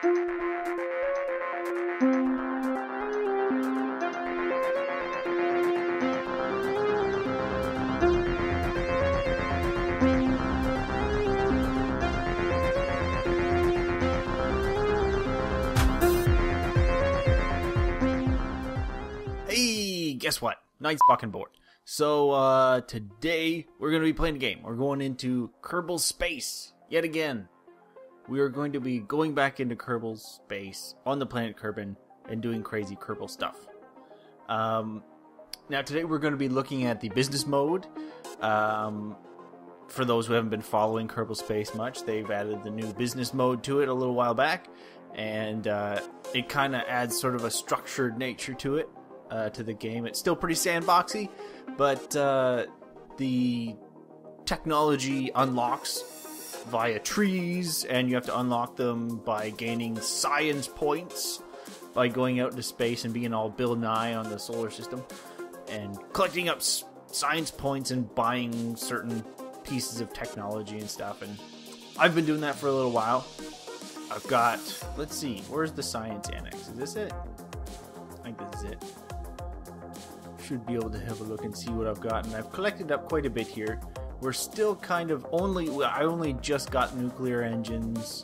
Hey, guess what? Night's fucking bored. So, today we're going to be playing a game. We're going into Kerbal space yet again. We are going to be going back into Kerbal space on the planet Kerbin and doing crazy Kerbal stuff. Now today we're going to be looking at the business mode. For those who haven't been following Kerbal space much, they've added the new business mode to it a little while back. And it kind of adds sort of a structured nature to it. To the game. It's still pretty sandboxy, but the technology unlocks via trees, and you have to unlock them by gaining science points by going out into space and being all Bill Nye on the solar system and collecting up science points and buying certain pieces of technology and stuff. And I've been doing that for a little while. I've got, let's see, where's the science annex? Is this it? I think this is it. Should be able to have a look and see what I've got, and I've collected up quite a bit here. We're still kind of I only just got nuclear engines,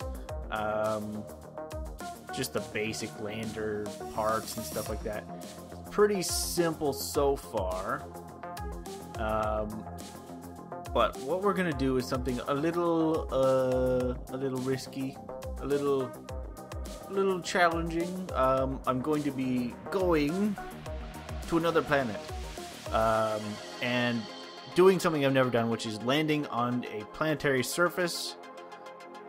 just the basic lander parts and stuff like that. Pretty simple so far, but what we're gonna do is something a little risky, a little challenging. I'm going to be going to another planet and doing something I've never done, which is landing on a planetary surface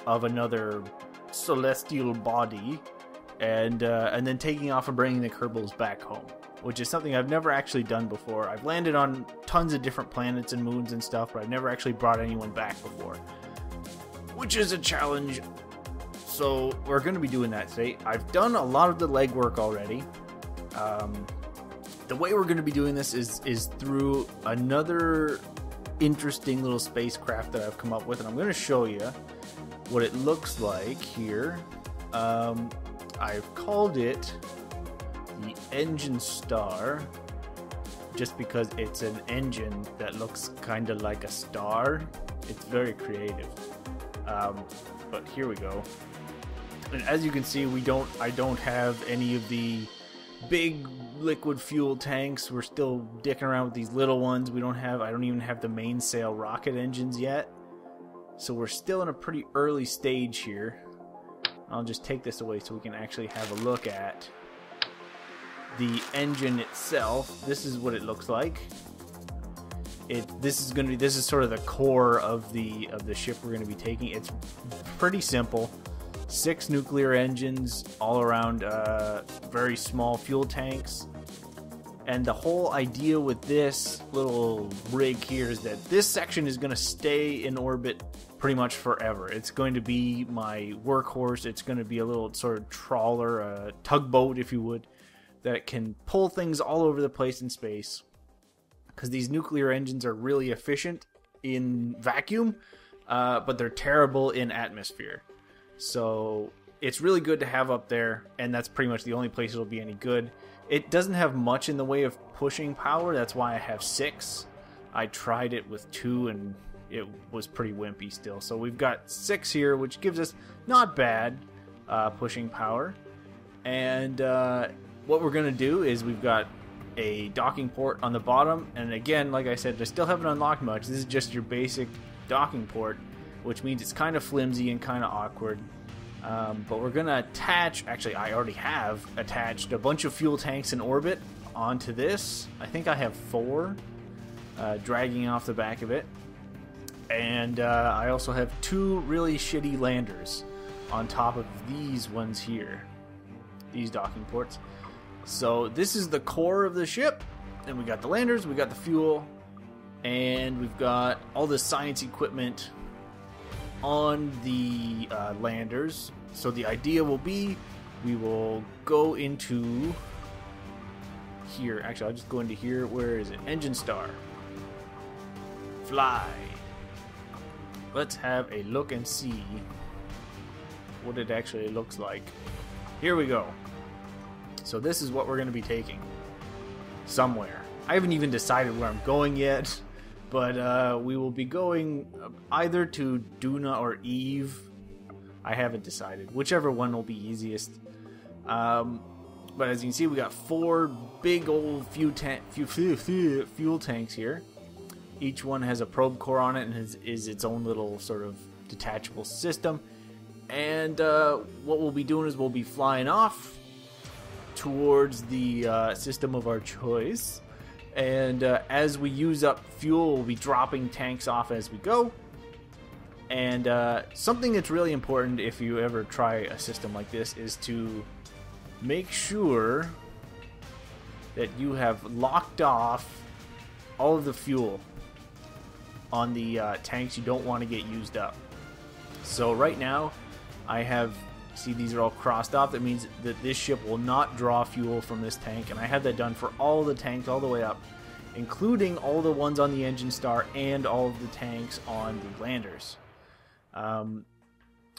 of another celestial body and then taking off and bringing the Kerbals back home, which is something I've never actually done before. I've landed on tons of different planets and moons and stuff, but I've never actually brought anyone back before, which is a challenge. So we're going to be doing that today. I've done a lot of the legwork already. The way we're going to be doing this is through another interesting little spacecraft that I've come up with, and I'm going to show you what it looks like here. I've called it the Engine Star just because it's an engine that looks kind of like a star. It's very creative. But here we go. And as you can see, I don't have any of the big liquid fuel tanks. We're still dicking around with these little ones. I don't even have the mainsail rocket engines yet. So we're still in a pretty early stage here. I'll just take this away so we can actually have a look at the engine itself. This is what it looks like. This is sort of the core of the ship we're going to be taking. It's pretty simple. 6 nuclear engines all around, very small fuel tanks. And the whole idea with this little rig here is that this section is going to stay in orbit pretty much forever. It's going to be my workhorse. It's going to be a little sort of trawler, a tugboat if you would, that can pull things all over the place in space. Because these nuclear engines are really efficient in vacuum, but they're terrible in atmosphere. So it's really good to have up there, and that's pretty much the only place it'll be any good. It doesn't have much in the way of pushing power. That's why I have 6. I tried it with 2 and it was pretty wimpy still. So we've got 6 here, which gives us not bad pushing power. And what we're going to do is we've got a docking port on the bottom. And again, like I said, I still haven't unlocked much. This is just your basic docking port, which means it's kind of flimsy and kind of awkward. But we're going to attach, actually I already have attached a bunch of fuel tanks in orbit onto this. I think I have 4 dragging off the back of it. And I also have 2 really shitty landers on top of these ones here. These docking ports. So this is the core of the ship. And we got the landers, we got the fuel, and we've got all the science equipment on the landers. So the idea will be we will go into here. Actually, I'll just go into here. Where is it? Engine Star. Fly. Let's have a look and see what it actually looks like. Here we go. So this is what we're going to be taking somewhere. I haven't even decided where I'm going yet, but we will be going either to Duna or Eve. I haven't decided. Whichever one will be easiest. But as you can see, we got 4 big old fuel tanks here. Each one has a probe core on it and is its own little sort of detachable system. And what we'll be doing is we'll be flying off towards the system of our choice. And as we use up fuel, we'll be dropping tanks off as we go. And something that's really important if you ever try a system like this is to make sure that you have locked off all of the fuel on the tanks you don't want to get used up. So right now I have, see, these are all crossed off. That means that this ship will not draw fuel from this tank, and I have that done for all the tanks all the way up, including all the ones on the engine star and all of the tanks on the landers.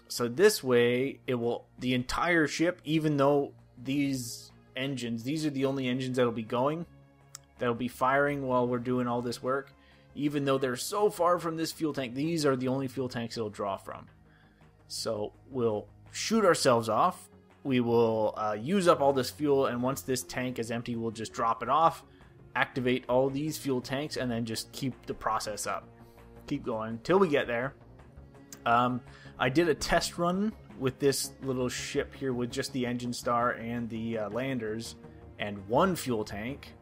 So this way it will, the entire ship, even though these engines, these are the only engines that'll be going, that'll be firing while we're doing all this work, even though they're so far from this fuel tank, these are the only fuel tanks it'll draw from. So we'll shoot ourselves off, we will use up all this fuel, and once this tank is empty, we'll just drop it off, activate all these fuel tanks, and then just keep the process up. Keep going until we get there. I did a test run with this little ship here with just the engine star and the landers and 1 fuel tank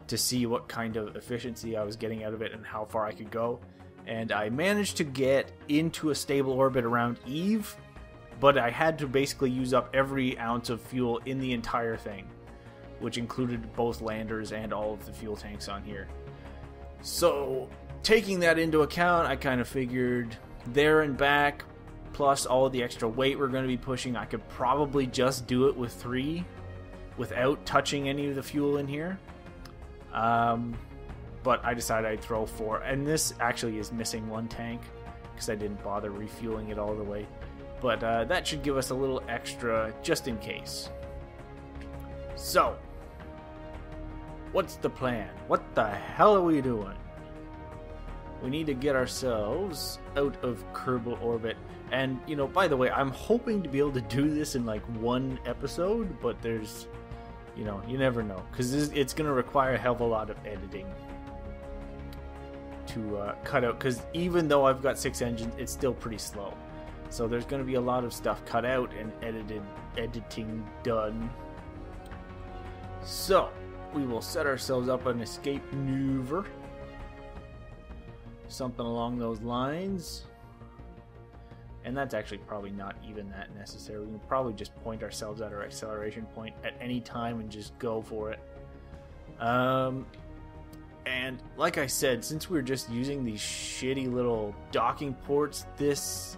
to see what kind of efficiency I was getting out of it and how far I could go. And I managed to get into a stable orbit around Eve, but I had to basically use up every ounce of fuel in the entire thing, which included both landers and all of the fuel tanks on here. So taking that into account, I kind of figured there and back, plus all of the extra weight we're going to be pushing, I could probably just do it with 3 without touching any of the fuel in here. But I decided I'd throw 4, and this actually is missing 1 tank because I didn't bother refueling it all the way. But that should give us a little extra just in case. So, what's the plan? What the hell are we doing? We need to get ourselves out of Kerbal orbit. And, you know, by the way, I'm hoping to be able to do this in like 1 episode, but there's, you know, you never know. Because it's going to require a hell of a lot of editing to cut out. Because even though I've got 6 engines, it's still pretty slow. So there's going to be a lot of stuff cut out and editing done. So, we will set ourselves up an escape maneuver. Something along those lines. And that's actually probably not even that necessary. We can probably just point ourselves at our acceleration point at any time and just go for it. And like I said, since we're just using these shitty little docking ports, this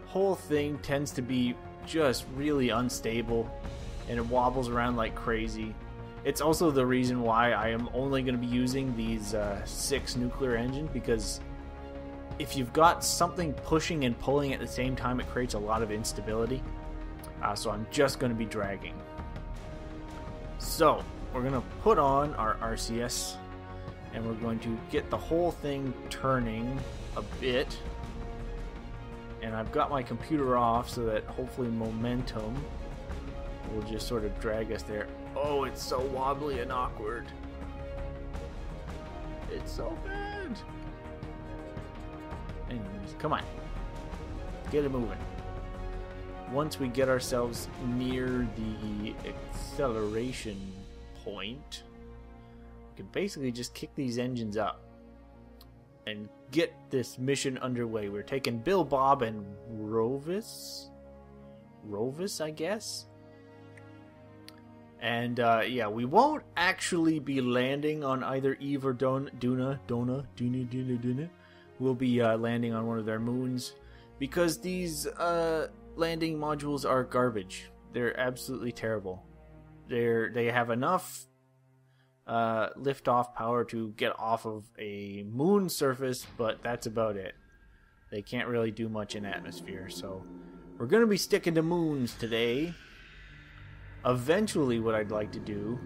whole thing tends to be just really unstable and it wobbles around like crazy. It's also the reason why I am only going to be using these 6 nuclear engines, because if you've got something pushing and pulling at the same time, it creates a lot of instability. So I'm just going to be dragging. So we're going to put on our RCS and we're going to get the whole thing turning a bit. And I've got my computer off so that hopefully momentum will just sort of drag us there. Oh, it's so wobbly and awkward. It's so bad. Anyways, come on. Get it moving. Once we get ourselves near the acceleration point, we can basically just kick these engines up and get this mission underway. We're taking Bill, Bob, and Rovis, I guess. And yeah, we won't actually be landing on either Eve or Duna. We'll be landing on one of their moons because these landing modules are garbage. They're absolutely terrible. They have enough liftoff power to get off of a moon surface, but that's about it. They can't really do much in atmosphere, so we're going to be sticking to moons today. Eventually, what I'd like to do...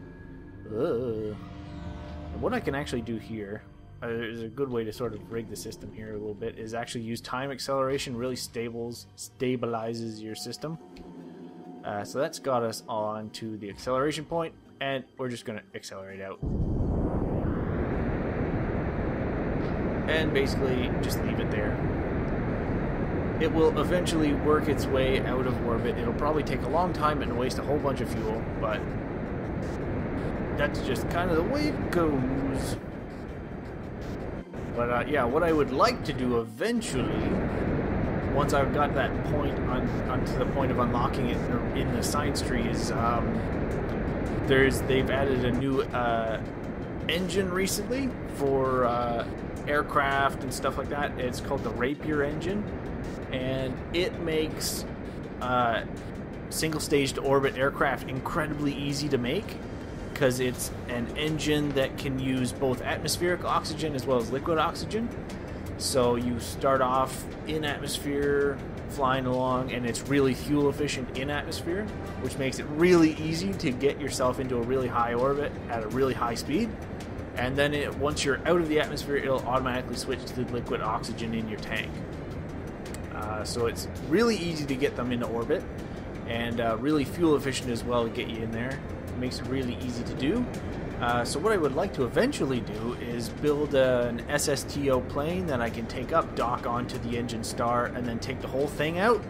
what I can actually do here... is a good way to sort of rig the system here a little bit, is actually use time acceleration. Really stabilizes your system. So that's got us on to the acceleration point, and we're just going to accelerate out. And basically just leave it there. It will eventually work its way out of orbit. It'll probably take a long time and waste a whole bunch of fuel, but that's just kind of the way it goes. But yeah, what I would like to do eventually, once I've got that point to the point of unlocking it in the science tree, is they've added a new engine recently for aircraft and stuff like that. It's called the Rapier engine, and it makes single stage to orbit aircraft incredibly easy to make, because it's an engine that can use both atmospheric oxygen as well as liquid oxygen. So you start off in atmosphere flying along, and it's really fuel efficient in atmosphere, which makes it really easy to get yourself into a really high orbit at a really high speed. And then once you're out of the atmosphere, it'll automatically switch to the liquid oxygen in your tank. So it's really easy to get them into orbit, and really fuel efficient as well to get you in there. It makes it really easy to do. So what I would like to eventually do is build an SSTO plane that I can take up, dock onto the engine star, and then take the whole thing out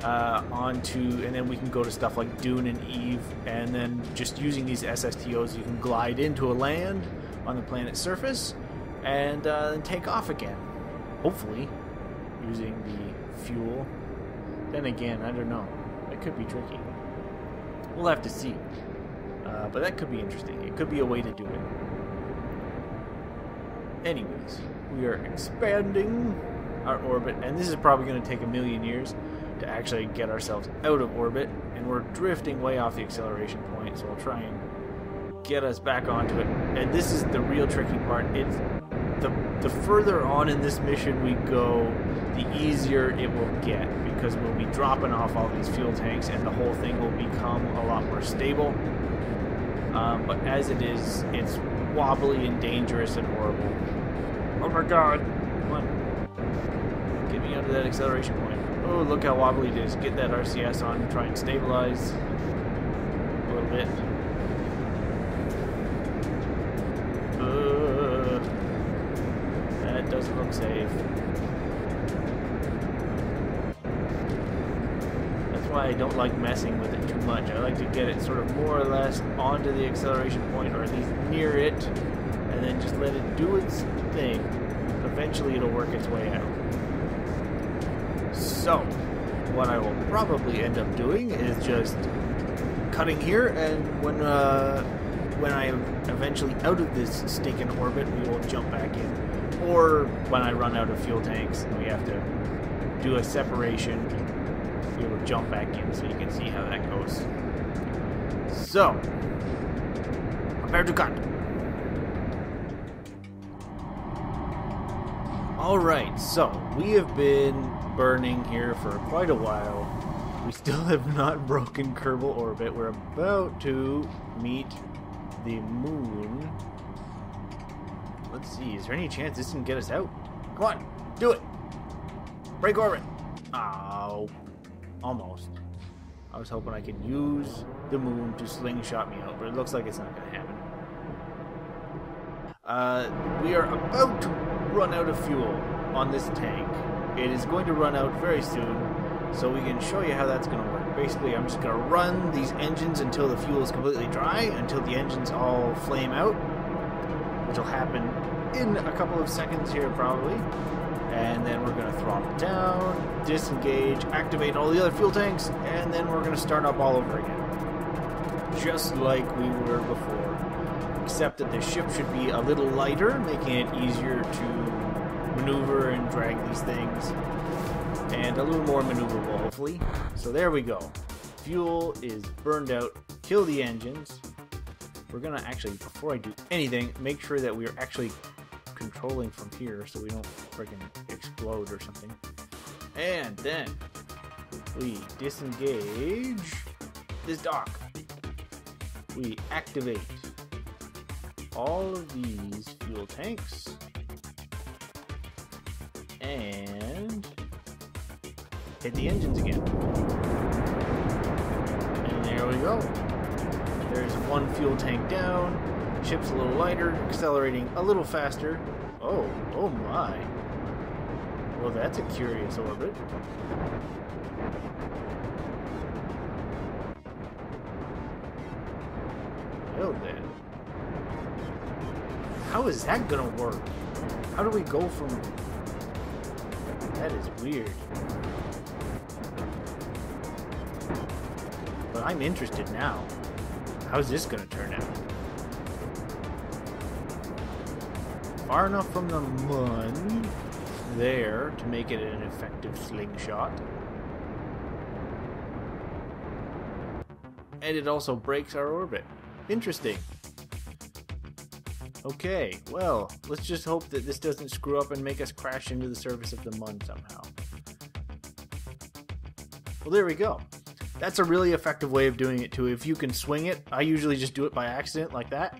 and then we can go to stuff like Dune and Eve, and then just using these SSTOs you can glide into a land on the planet's surface and then take off again, hopefully using the fuel. Then again, I don't know, that could be tricky. We'll have to see. But that could be interesting. It could be a way to do it. Anyways, we are expanding our orbit, and this is probably going to take 1,000,000 years to actually get ourselves out of orbit, and we're drifting way off the acceleration point, so I'll try and get us back onto it. And this is the real tricky part. It's the further on in this mission we go, the easier it will get, because we'll be dropping off all these fuel tanks and the whole thing will become a lot more stable. But as it is, it's wobbly and dangerous and horrible. Oh my god! Come on. Get me onto that acceleration point. Oh, look how wobbly it is. Get that RCS on, try and stabilize a little bit. That doesn't look safe. That's why I don't like messing with it too much. I like to get it sort of more or less onto the acceleration point, or at least near it, and then just let it do its thing. Eventually it'll work its way out. So, what I will probably end up doing is just cutting here, and when I'm eventually out of this stinking orbit, we will jump back in. Or when I run out of fuel tanks and we have to do a separation, we will jump back in so you can see how that goes. So, prepare to cut. Alright, so we have been burning here for quite a while. We still have not broken Kerbal orbit. We're about to meet the moon. Let's see, is there any chance this can get us out? Come on, do it! Break orbit! Oh, almost. I was hoping I could use the moon to slingshot me out, but it looks like it's not going to happen. We are about to run out of fuel on this tank. It is going to run out very soon, so we can show you how that's going to work. Basically, I'm just going to run these engines until the fuel is completely dry, until the engines all flame out, which will happen in a couple of seconds here probably. And then we're going to throttle down, disengage, activate all the other fuel tanks, and then we're going to start up all over again. Just like we were before. Except that the ship should be a little lighter, making it easier to maneuver and drag these things. And a little more maneuverable, hopefully. So there we go. Fuel is burned out. Kill the engines. We're going to actually, before I do anything, make sure that we're actually controlling from here so we don't freaking explode or something. And then We disengage this dock. We activate all of these fuel tanks. And hit the engines again. And there we go. There's one fuel tank down. Ship's a little lighter, accelerating a little faster. Oh my. Well, that's a curious orbit. Well then. How is that gonna work? How do we go from... That is weird. But I'm interested now. How's this gonna turn out? Far enough from the moon there to make it an effective slingshot. And it also breaks our orbit. Interesting. Okay, well, let's just hope that this doesn't screw up and make us crash into the surface of the moon somehow. Well, there we go. That's a really effective way of doing it too. If you can swing it, I usually just do it by accident like that.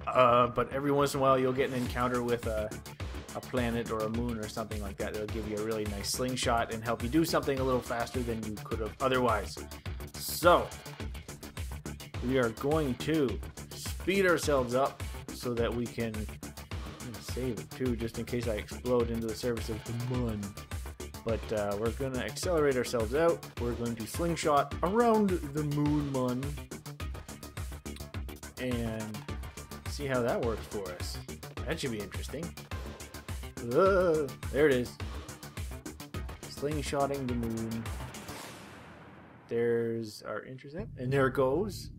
But every once in a while you'll get an encounter with a planet or a moon or something like that. It'll give you a really nice slingshot and help you do something a little faster than you could have otherwise. So, we are going to speed ourselves up so that we can save it too, just in case I explode into the surface of the moon. But we're going to accelerate ourselves out. We're going to slingshot around the moon and see how that works for us. That should be interesting. There it is. Slingshotting the moon. There's our intercept. And there it goes.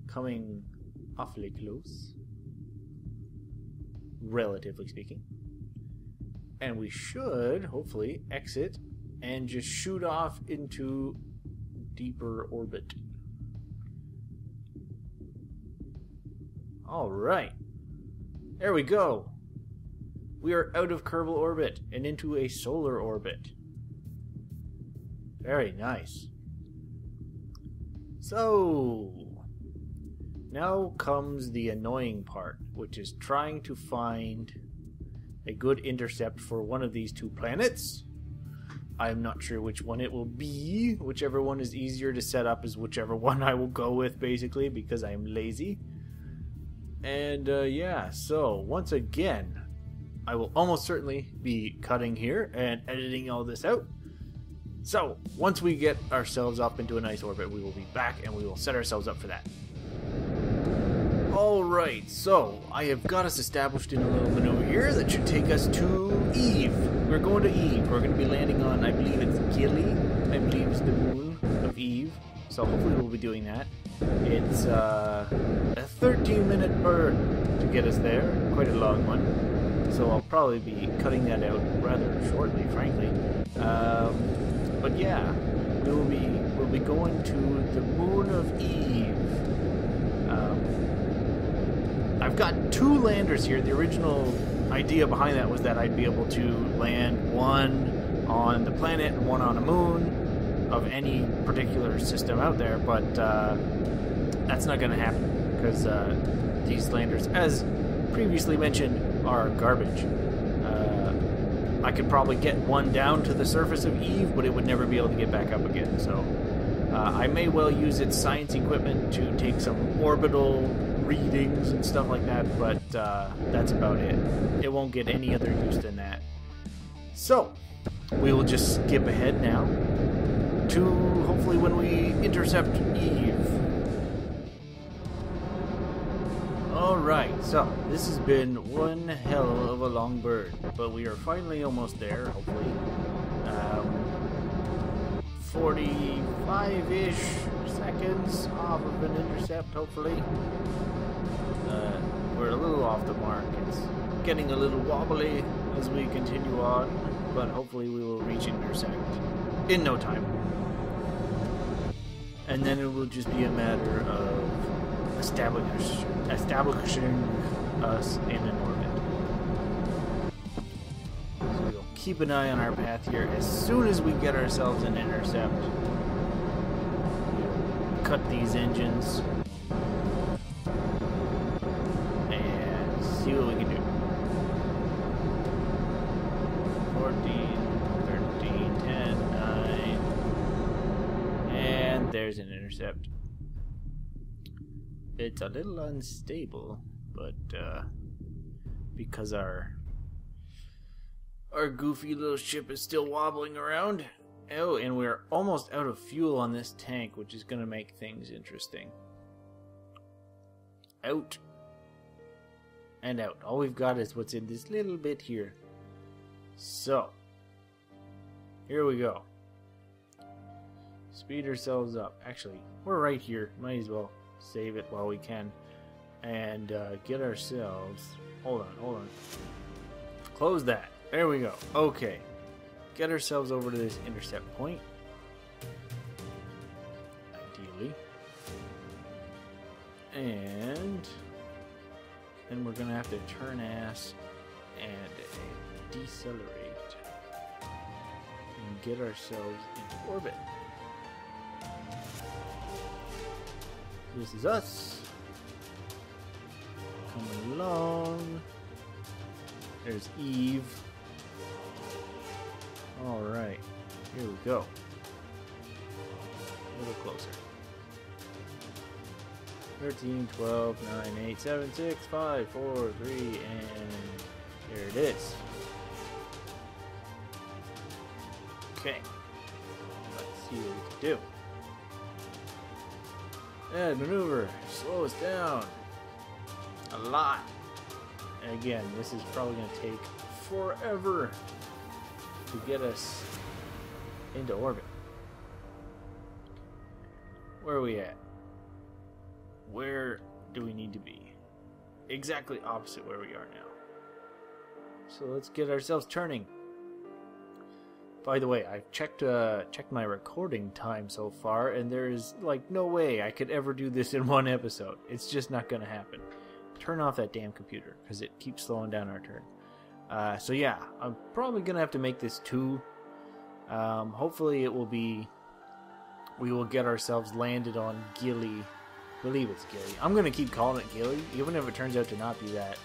Coming awfully close. Relatively speaking. And we should, hopefully, exit and just shoot off into deeper orbit. Alright. There we go. We are out of Kerbal orbit and into a solar orbit. Very nice. So, now comes the annoying part, which is trying to find a good intercept for one of these two planets. I'm not sure which one it will be. Whichever one is easier to set up is whichever one I will go with, basically, because I am lazy. And yeah, so once again, I will almost certainly be cutting here and editing all this out. So once we get ourselves up into a nice orbit, we will be back and we will set ourselves up for that. Alright, so I have got us established in a little maneuver here that should take us to Eve. We're going to Eve. We're going to be landing on, I believe it's Gilly. I believe it's the moon of Eve. So hopefully we'll be doing that. It's a 13-minute burn to get us there. Quite a long one. So I'll probably be cutting that out rather shortly, frankly. But yeah, we'll be going to the moon of Eve. I've got two landers here. The original idea behind that was that I'd be able to land one on the planet and one on a moon of any particular system out there, but that's not going to happen because these landers, as previously mentioned, are garbage. I could probably get one down to the surface of Eve, but it would never be able to get back up again, so I may well use its science equipment to take some orbital readings and stuff like that, but that's about it. It won't get any other use than that. So, we will just skip ahead now to hopefully when we intercept Eve. Alright, so this has been one hell of a long burn, but we are finally almost there, hopefully. 45-ish seconds off of an intercept, hopefully. We're a little off the mark. It's getting a little wobbly as we continue on, but hopefully we will reach intercept in no time. And then it will just be a matter of establishing us in an orbit. So we'll keep an eye on our path here. As soon as we get ourselves an intercept, we'll cut these engines and see what we can do. 14, 13, 10, 9, and there's an intercept. It's a little unstable, but because our goofy little ship is still wobbling around. Oh, and we're almost out of fuel on this tank, which is going to make things interesting. Out. And out. All we've got is what's in this little bit here. So, here we go. Speed ourselves up. Actually, we're right here. Might as well save it while we can. And get ourselves... Hold on. Close that. There we go. Okay. Get ourselves over to this intercept point. Ideally. And then we're going to have to turn ass and decelerate. And get ourselves into orbit. This is us. Coming along. There's Eve. Alright, here we go. A little closer. 13, 12, 9, 8, 7, 6, 5, 4, 3, and there it is. Okay. Let's see what we can do. And maneuver. Slow us down. A lot. And again, this is probably going to take forever to get us into orbit. Where are we at? Where do we need to be? Exactly opposite where we are now. So let's get ourselves turning. By the way, I've checked my recording time so far, and there's like no way I could ever do this in one episode. It's just not going to happen. Turn off that damn computer because it keeps slowing down our turn. So yeah, I'm probably gonna have to make this 2. Hopefully it will be. We will get ourselves landed on Gilly. I believe it's Gilly. I'm gonna keep calling it Gilly, even if it turns out to not be that.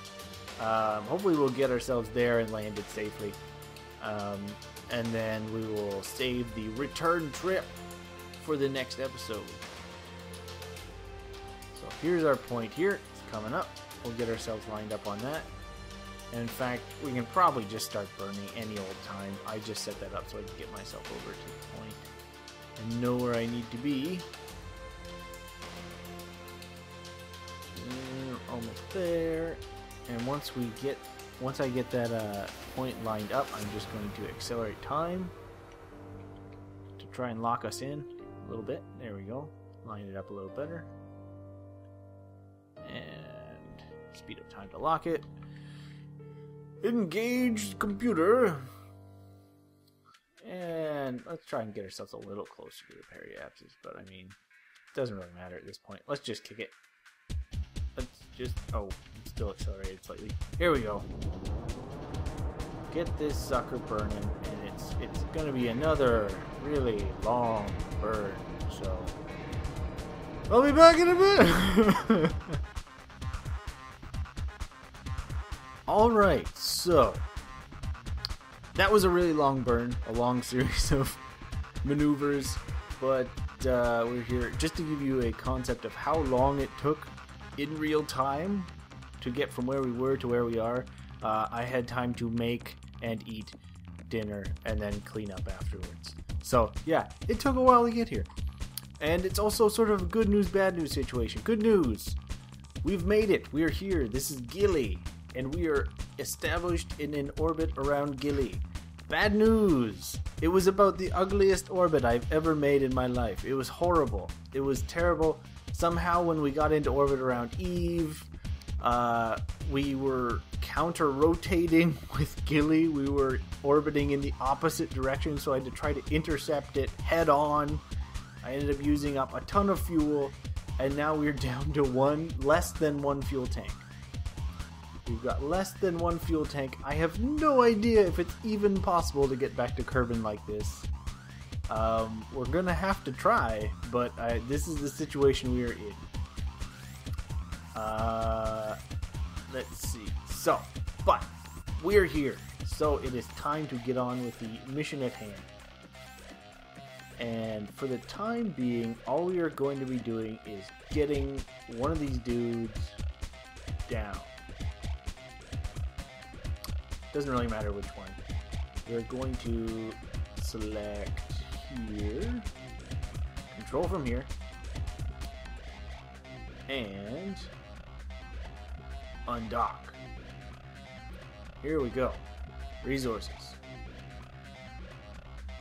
Hopefully we'll get ourselves there and landed safely, and then we will save the return trip for the next episode. So here's our point here. It's coming up. We'll get ourselves lined up on that. And in fact, we can probably just start burning any old time. I just set that up so I can get myself over to the point and know where I need to be. And almost there. And once I get that point lined up, I'm just going to accelerate time to try and lock us in a little bit. There we go. Line it up a little better. And speed up time to lock it. Engage computer. And let's try and get ourselves a little closer to the periapsis, but I mean, it doesn't really matter at this point. Let's just kick it. Let's just, oh, it's still accelerated slightly. Here we go. Get this sucker burning, and it's gonna be another really long burn, so I'll be back in a bit. Alright, so that was a really long burn, a long series of maneuvers, but we're here just to give you a concept of how long it took in real time to get from where we were to where we are. I had time to make and eat dinner and then clean up afterwards. So yeah, it took a while to get here. And it's also sort of a good news, bad news situation. Good news, we've made it. We're here. This is Gilly. And we are established in an orbit around Gilly. Bad news! It was about the ugliest orbit I've ever made in my life. It was horrible. It was terrible. Somehow when we got into orbit around Eve, we were counter-rotating with Gilly. We were orbiting in the opposite direction, so I had to try to intercept it head-on. I ended up using up a ton of fuel, and now we're down to less than one fuel tank. We've got less than one fuel tank. I have no idea if it's even possible to get back to Kerbin like this. We're gonna have to try, but this is the situation we are in. Let's see. So, but we're here. So it is time to get on with the mission at hand. And for the time being, all we are going to be doing is getting one of these dudes down. Doesn't really matter which one. We're going to select here, control from here, and undock. Here we go. Resources.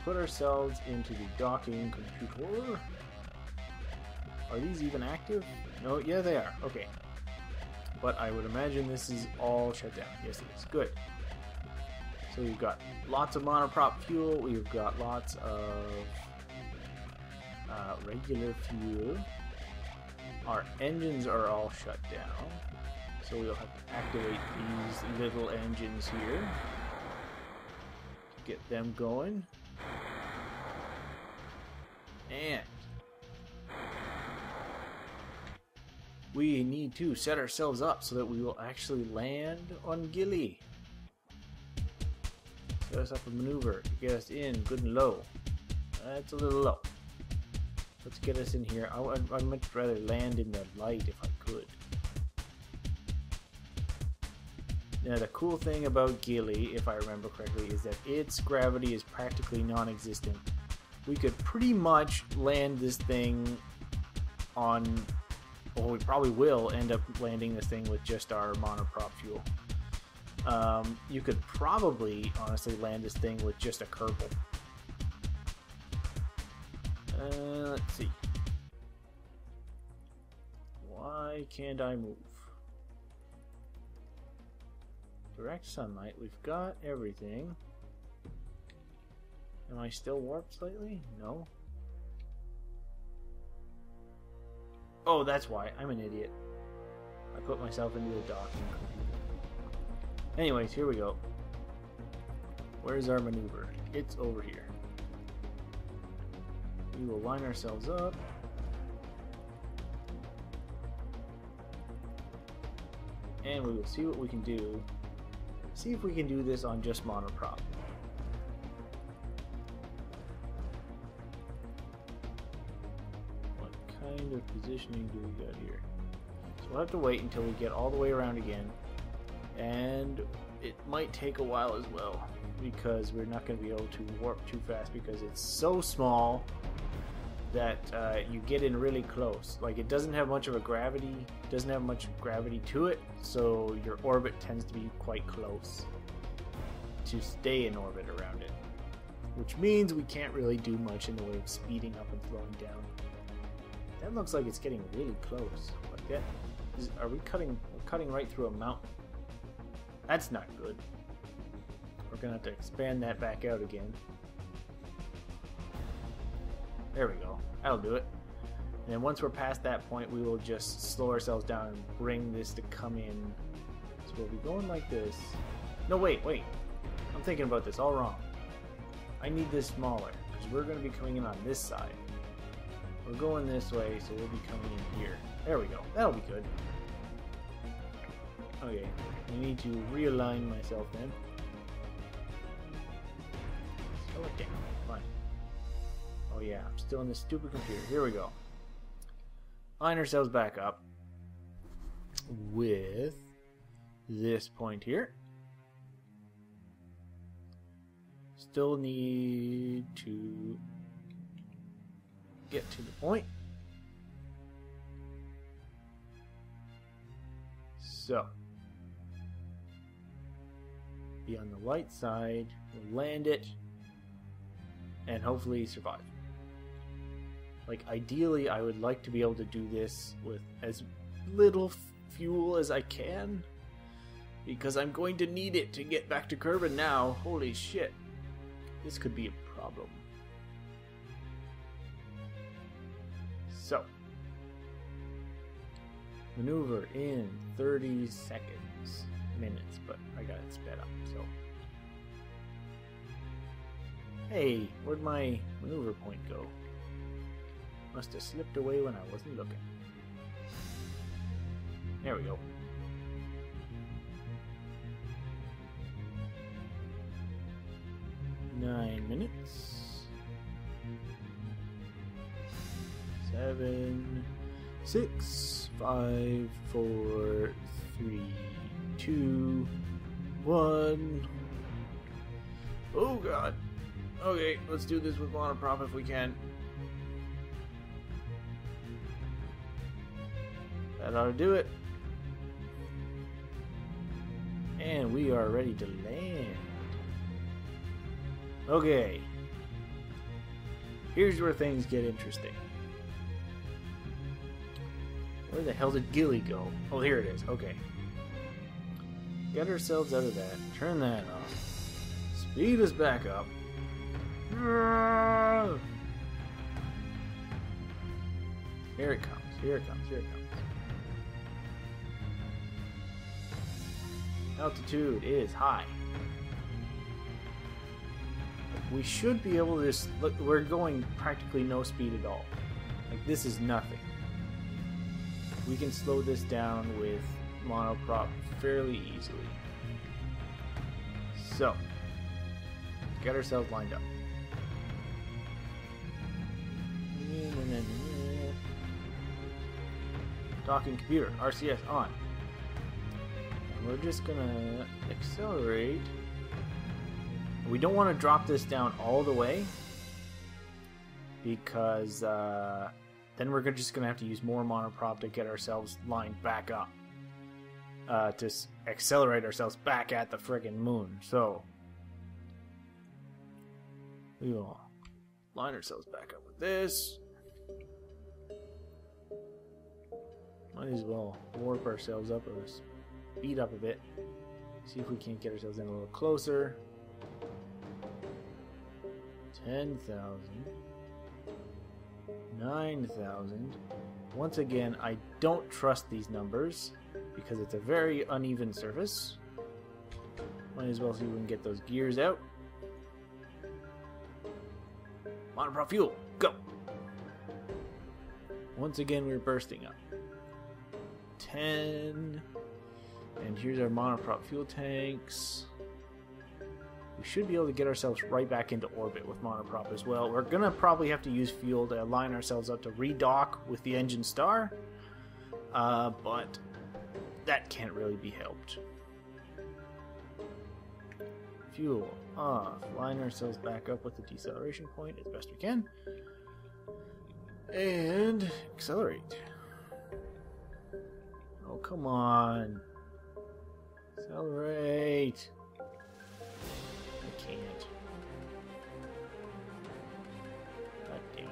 Put ourselves into the docking computer. Are these even active? No, yeah they are. Okay. But I would imagine this is all shut down. Yes it is. Good. So we've got lots of monoprop fuel. We've got lots of regular fuel. Our engines are all shut down. So we'll have to activate these little engines here to get them going. And we need to set ourselves up so that we will actually land on Gilly. Set us up a maneuver to get us in good and low. That's a little low. Let's get us in here. I'd much rather land in the light if I could. Now the cool thing about Gilly, if I remember correctly, is that its gravity is practically non-existent. We could pretty much land this thing on, well, we probably will end up landing this thing with just our monoprop fuel. You could probably, honestly, land this thing with just a Kerbal. Let's see. Why can't I move? Direct sunlight, we've got everything. Am I still warped slightly? No. Oh, that's why. I'm an idiot. I put myself into the docking computer. Anyways, here we go. Where's our maneuver? It's over here. We will line ourselves up. And we will see what we can do. See if we can do this on just monoprop. What kind of positioning do we got here? So we'll have to wait until we get all the way around again. And it might take a while as well, because we're not going to be able to warp too fast because it's so small that you get in really close. Like, it doesn't have much of a gravity, doesn't have much gravity to it, so your orbit tends to be quite close to stay in orbit around it, which means we can't really do much in the way of speeding up and slowing down. That looks like it's getting really close. Like that. Are we cutting? We're cutting right through a mountain. That's not good. We're gonna have to expand that back out again. There we go. That'll do it. And then once we're past that point, we will just slow ourselves down and bring this to come in. So we'll be going like this. No, wait. I'm thinking about this all wrong. I need this smaller, because we're going to be coming in on this side. We're going this way, so we'll be coming in here. There we go. That'll be good. Okay. I need to realign myself then. Slow it down. Fine. Oh yeah, I'm still in this stupid computer. Here we go. Line ourselves back up with this point here. Still need to get to the point. So, be on the light side, we'll land it, and hopefully survive. Like, ideally, I would like to be able to do this with as little fuel as I can, because I'm going to need it to get back to Kerbin now. Holy shit. This could be a problem. So, maneuver in 30 seconds. minutes, but I got it sped up, so. Hey, where'd my maneuver point go? Must have slipped away when I wasn't looking. There we go. Nine minutes. 7, 6, 5, 4, 3, 2, 1. Oh god. Okay, let's do this with monoprop if we can. That ought to do it. And we are ready to land. Okay. Here's where things get interesting. Where the hell did Gilly go? Oh, here it is. Okay. Get ourselves out of that. Turn that off. Speed us back up. Here it comes. Here it comes. Here it comes. Altitude is high. We should be able to just look. We're going practically no speed at all. Like, this is nothing. We can slow this down with monoprop fairly easily. So, get ourselves lined up. Talking computer, RCS on. And we're just gonna accelerate. We don't want to drop this down all the way because then we're just going to have to use more monoprop to get ourselves lined back up. To accelerate ourselves back at the friggin' moon. So, we will line ourselves back up with this. Might as well warp ourselves up or speed up a bit. See if we can't get ourselves in a little closer. 10,000. 9,000. Once again, I don't trust these numbers because it's a very uneven surface. Might as well see if we can get those gears out. Monoprop fuel, go! Once again, we're bursting up. 10. And here's our monoprop fuel tanks. We should be able to get ourselves right back into orbit with monoprop as well. We're going to probably have to use fuel to line ourselves up to redock with the engine star. But that can't really be helped. Fuel off. Line ourselves back up with the deceleration point as best we can. And accelerate. Oh, come on. Accelerate. I can't. God damn it.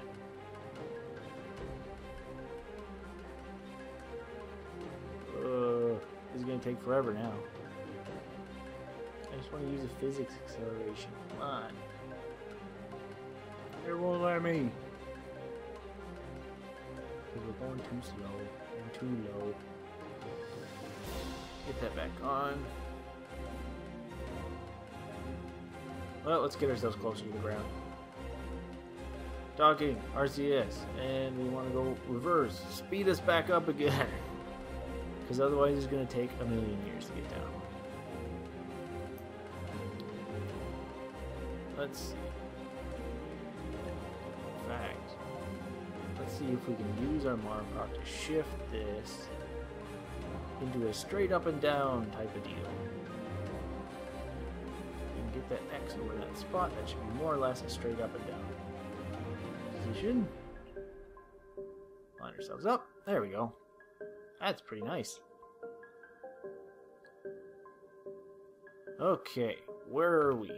This is going to take forever now. I just want to use a physics acceleration. Come on. It won't let me. Because we're going too slow and too low. Get that back on. Well, let's get ourselves closer to the ground. Docking, RCS, and we want to go reverse. Speed us back up again. Because otherwise it's going to take a million years to get down. Let's see. In fact, let's see if we can use our monoprop to shift this into a straight up and down type of deal. Get that X over that spot. That should be more or less a straight up and down position. Line ourselves up. There we go. That's pretty nice. Okay, where are we?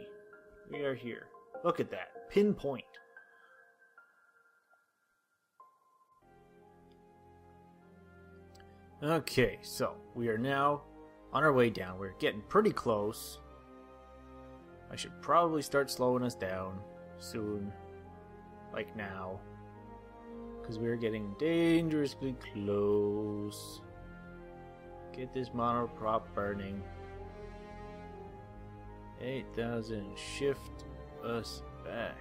We are here. Look at that. Pinpoint. Okay, so we are now on our way down. We're getting pretty close. I should probably start slowing us down soon, like now, because we're getting dangerously close. Get this monoprop burning. 8,000. Shift us back.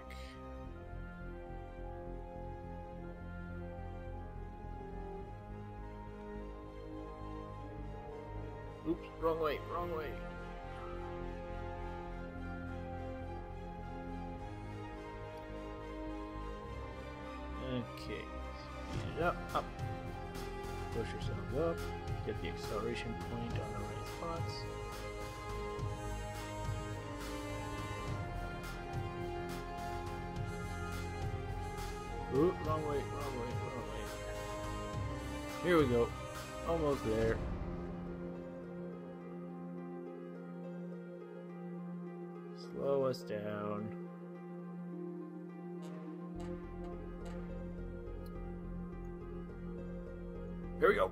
Oops, wrong way, wrong way. Okay, speed it up, up. Push yourself up. Get the acceleration point on the right spots. Ooh, wrong way, wrong way, wrong way. Here we go. Almost there. Slow us down. Here we go.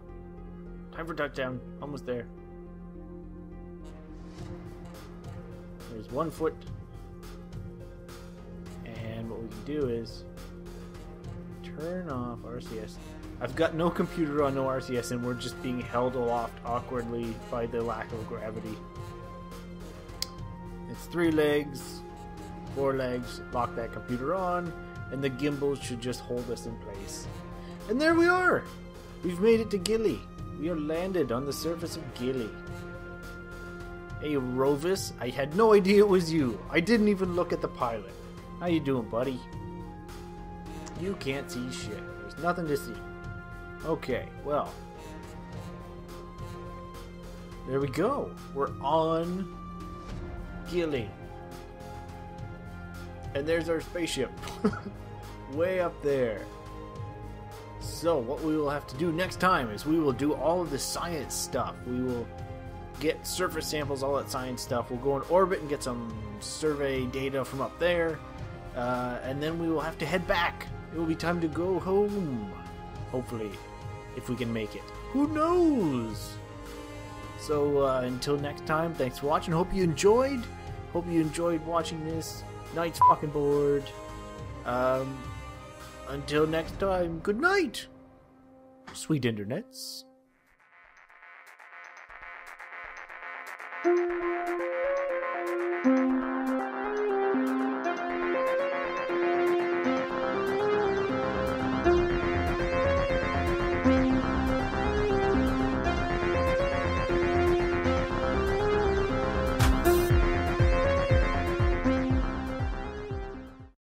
Time for touchdown. Almost there. There's 1 foot. And what we can do is turn off RCS. I've got no computer on no RCS and we're just being held aloft awkwardly by the lack of gravity. It's 3 legs, 4 legs, lock that computer on, and the gimbals should just hold us in place. And there we are! We've made it to Gilly. We are landed on the surface of Gilly. Hey Rovis, I had no idea it was you. I didn't even look at the pilot. How you doing, buddy? You can't see shit. There's nothing to see. Okay, well. There we go. We're on Gilly. And there's our spaceship. Way up there. So what we will have to do next time is we will do all of the science stuff. We will get surface samples, all that science stuff. We'll go in orbit and get some survey data from up there. And then we will have to head back. It will be time to go home. Hopefully. If we can make it. Who knows? So until next time, thanks for watching. Hope you enjoyed. Hope you enjoyed watching this. Night's fucking bored. Until next time, good night. Sweet internets.